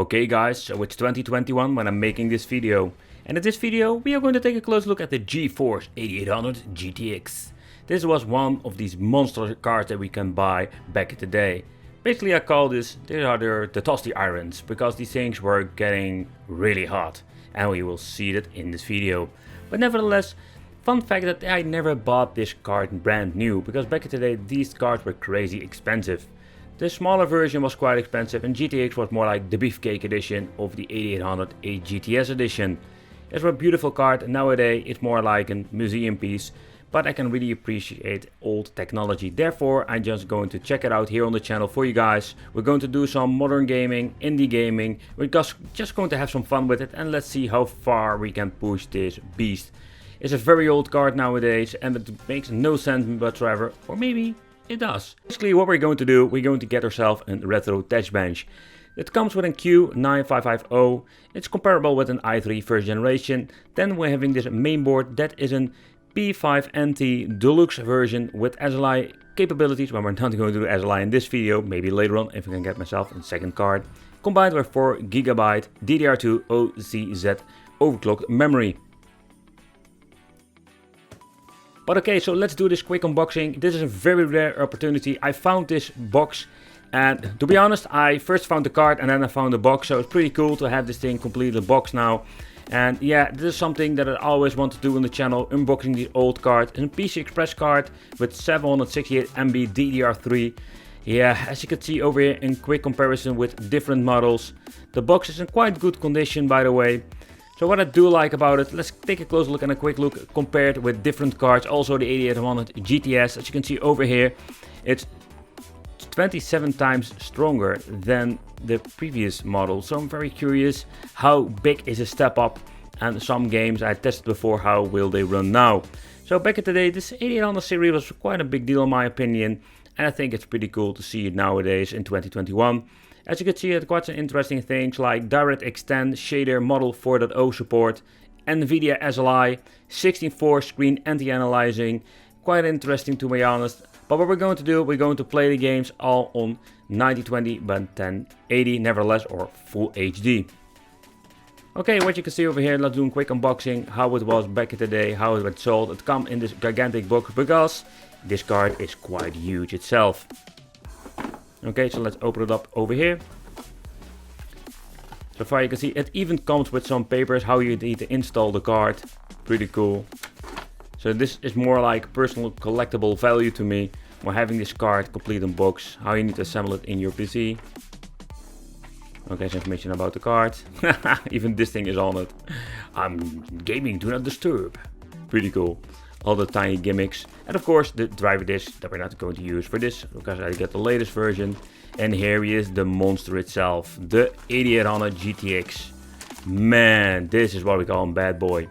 Okay guys, so it's 2021 when I'm making this video. And in this video we are going to take a close look at the GeForce 8800 GTX. This was one of these monster cards that we can buy back in the day. Basically I call this, these are the toasty irons, because these things were getting really hot. And we will see that in this video. But nevertheless, fun fact that I never bought this card brand new, because back in the day these cards were crazy expensive. The smaller version was quite expensive and GTX was more like the beefcake edition of the 8800 GTS edition. It's a beautiful card. Nowadays it's more like a museum piece, but I can really appreciate old technology. Therefore I'm just going to check it out here on the channel for you guys. We're going to do some modern gaming, indie gaming. We're just going to have some fun with it, and let's see how far we can push this beast. It's a very old card nowadays and it makes no sense whatsoever, or maybe it does. Basically what we're going to do, we're going to get ourselves a retro test bench. It comes with a Q9550, it's comparable with an i3 first generation. Then we're having this mainboard that is an P5NT Deluxe version with SLI capabilities, but we're not going to do SLI in this video, maybe later on if I can get myself a second card. Combined with 4GB DDR2 OCZ overclocked memory. But okay, so let's do this quick unboxing. This is a very rare opportunity. I found this box, and to be honest, I first found the card and then I found the box. So it's pretty cool to have this thing completely boxed now. And yeah, this is something that I always want to do on the channel, unboxing these old cards. It's a PC Express card with 768 MB DDR3. Yeah, as you can see over here in quick comparison with different models. The box is in quite good condition, by the way. So what I do like about it, let's take a close look and a quick look compared with different cards. Also the 8800 GTS, as you can see over here, it's 27 times stronger than the previous model. So I'm very curious, how big is a step up? And some games I tested before, how will they run now? So back in the day, this 8800 series was quite a big deal in my opinion. And I think it's pretty cool to see it nowadays in 2021. As you can see, it quite some interesting things like DirectX 10 shader model 4.0 support, Nvidia SLI, 16:4 screen anti-aliasing. Quite interesting to be honest. But what we're going to do, we're going to play the games all on 9020 by 1080 nevertheless, or full HD. Okay, what you can see over here, let's do a quick unboxing, how it was back in the day, how it was sold. It comes in this gigantic box because this card is quite huge itself. Okay, so let's open it up over here. So far you can see it even comes with some papers how you need to install the card. Pretty cool. So this is more like personal collectible value to me. We're having this card complete in box, how you need to assemble it in your PC. Okay, some information about the card. Even this thing is on it. I'm gaming, do not disturb. Pretty cool. All the tiny gimmicks, and of course the driver disc that we're not going to use for this because I get the latest version. And here he is, the monster itself, the 8800 GTX. Man, this is what we call a bad boy.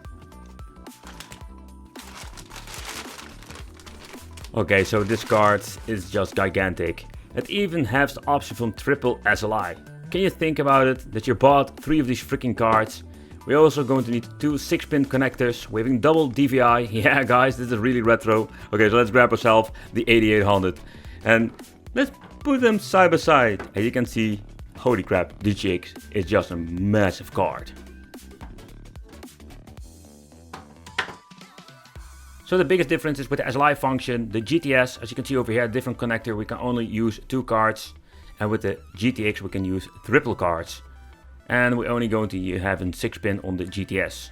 Okay, so this card is just gigantic. It even has the option from triple SLI. Can you think about it, that you bought 3 of these freaking cards? We're also going to need 2 6-pin connectors. We're having double DVI. Yeah guys, this is really retro. Okay, so let's grab ourselves the 8800 and let's put them side by side. As you can see, holy crap, the GTX is just a massive card. So the biggest difference is with the SLI function. The GTS, as you can see over here, different connector, we can only use 2 cards. And with the GTX we can use triple cards. And we're only going to have a 6-pin on the GTS.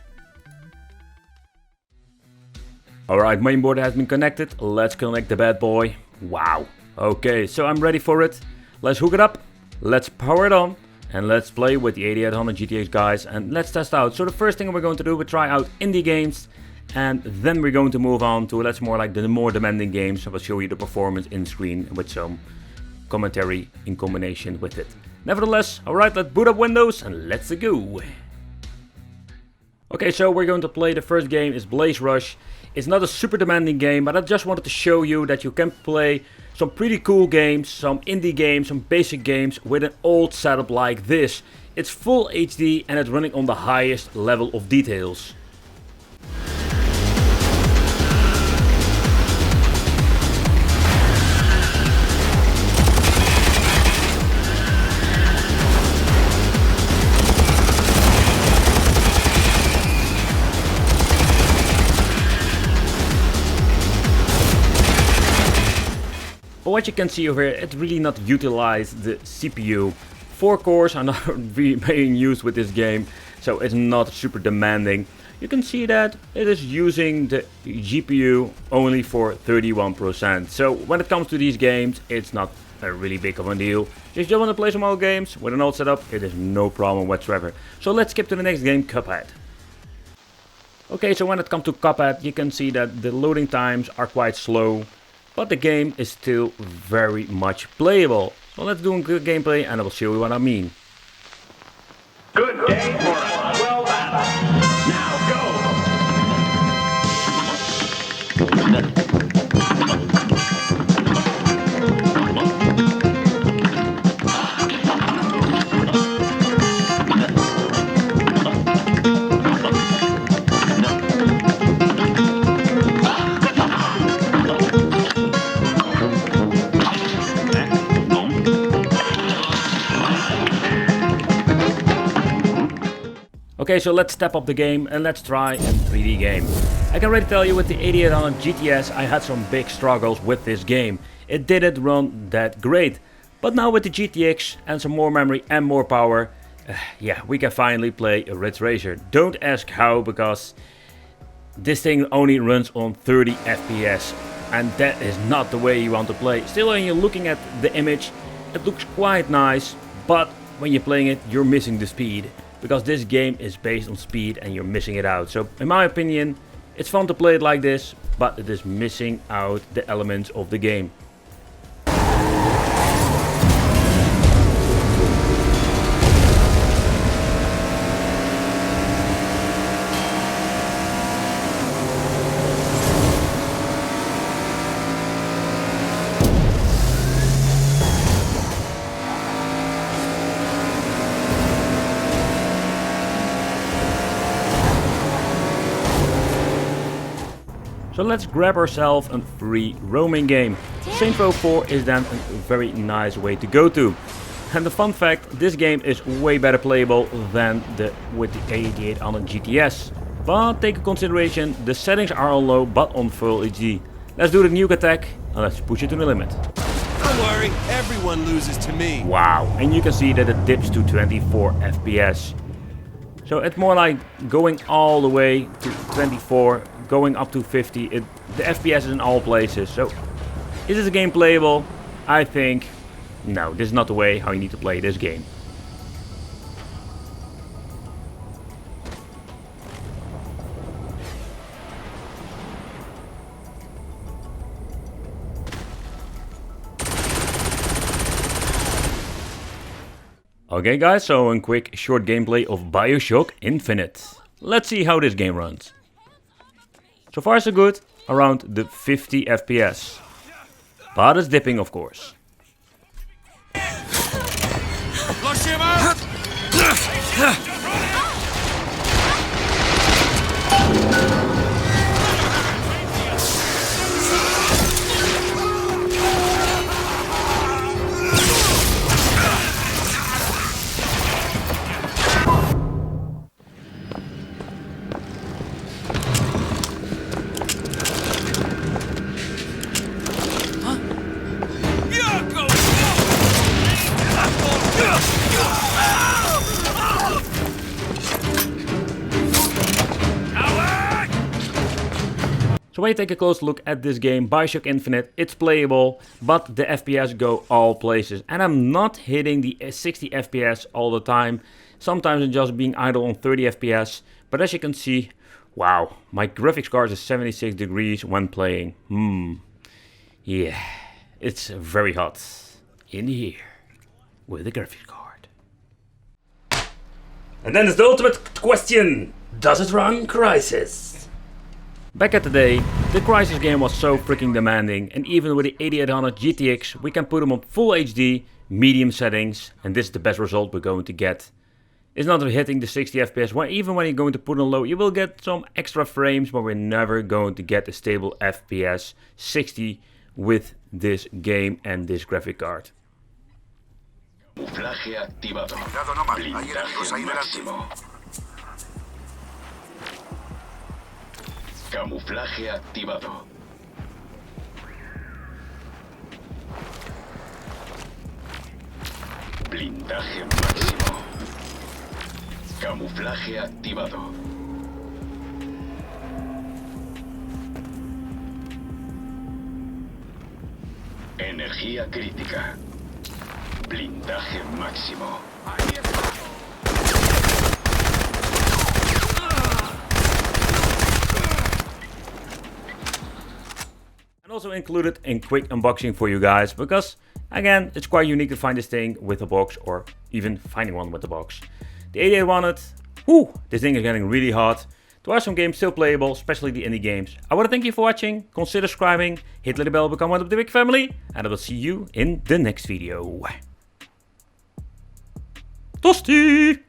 Alright, mainboard has been connected. Let's connect the bad boy. Wow. Okay, so I'm ready for it. Let's hook it up. Let's power it on. And let's play with the 8800 GTX guys. And let's test out. So the first thing we're going to do, we try out indie games. And then we're going to move on to, let's more like the more demanding games. I will show you the performance in screen with some commentary in combination with it. Nevertheless, alright, let's boot up Windows and let's go. Okay, so we're going to play the first game is Blaze Rush. It's not a super demanding game, but I just wanted to show you that you can play some pretty cool games, some indie games, some basic games with an old setup like this. It's full HD and it's running on the highest level of details. But what you can see over here, it really not utilized the CPU. 4 cores are not really being used with this game, so it's not super demanding. You can see that it is using the GPU only for 31%. So when it comes to these games, it's not a really big of a deal. If you want to play some old games with an old setup, it is no problem whatsoever. So let's skip to the next game, Cuphead. Okay, so when it comes to Cuphead, you can see that the loading times are quite slow, but the game is still very much playable. So let's do a good gameplay and I will show you what I mean. Good day for a swell battle. Now go! Okay, so let's step up the game and let's try a 3D game. I can already tell you with the 8800 GTS I had some big struggles with this game. It didn't run that great. But now with the GTX and some more memory and more power, yeah, we can finally play a Ridge Racer. Don't ask how, because this thing only runs on 30 FPS. And that is not the way you want to play. Still, when you're looking at the image, it looks quite nice, but when you're playing it, you're missing the speed. Because this game is based on speed and you're missing it out. So in my opinion, it's fun to play it like this, but it is missing out the elements of the game. So let's grab ourselves a free roaming game. Saints Row 4 is then a very nice way to go to. And the fun fact, this game is way better playable than with the 8800 GTS. But take into consideration, the settings are on low but on full HD. Let's do the nuke attack and let's push it to the limit. Don't worry, everyone loses to me. Wow, and you can see that it dips to 24 FPS. So it's more like going all the way to 24, going up to 50. The FPS is in all places. So is this game playable? I think no, this is not the way how you need to play this game. Okay guys, so a quick short gameplay of BioShock Infinite. Let's see how this game runs. So far so good, around the 50 FPS. But it's dipping of course. So when you take a close look at this game, BioShock Infinite, it's playable, but the FPS go all places. And I'm not hitting the 60 FPS all the time. Sometimes I'm just being idle on 30 FPS. But as you can see, wow, my graphics card is 76 degrees when playing. Yeah, it's very hot in here with the graphics card. And then it's the ultimate question, does it run Crysis? Back at the day, the Crysis game was so freaking demanding, and even with the 8800 GTX we can put them on full HD, medium settings, and this is the best result we're going to get. It's not hitting the 60 FPS, even when you're going to put on low you will get some extra frames, but we're never going to get a stable FPS 60 with this game and this graphic card. Camuflaje activado. Cuidado nomás, hay enemigos ahí delante. Camuflaje activado. Blindaje máximo. Camuflaje activado. Energía crítica. Blindaje máximo. And also included in quick unboxing for you guys, because again, it's quite unique to find this thing with a box, or even finding one with a box. The 8800, whew, this thing is getting really hot. There are some games still playable, especially the indie games. I want to thank you for watching, consider subscribing, hit the little bell, become one of the big family, and I will see you in the next video. Toasty!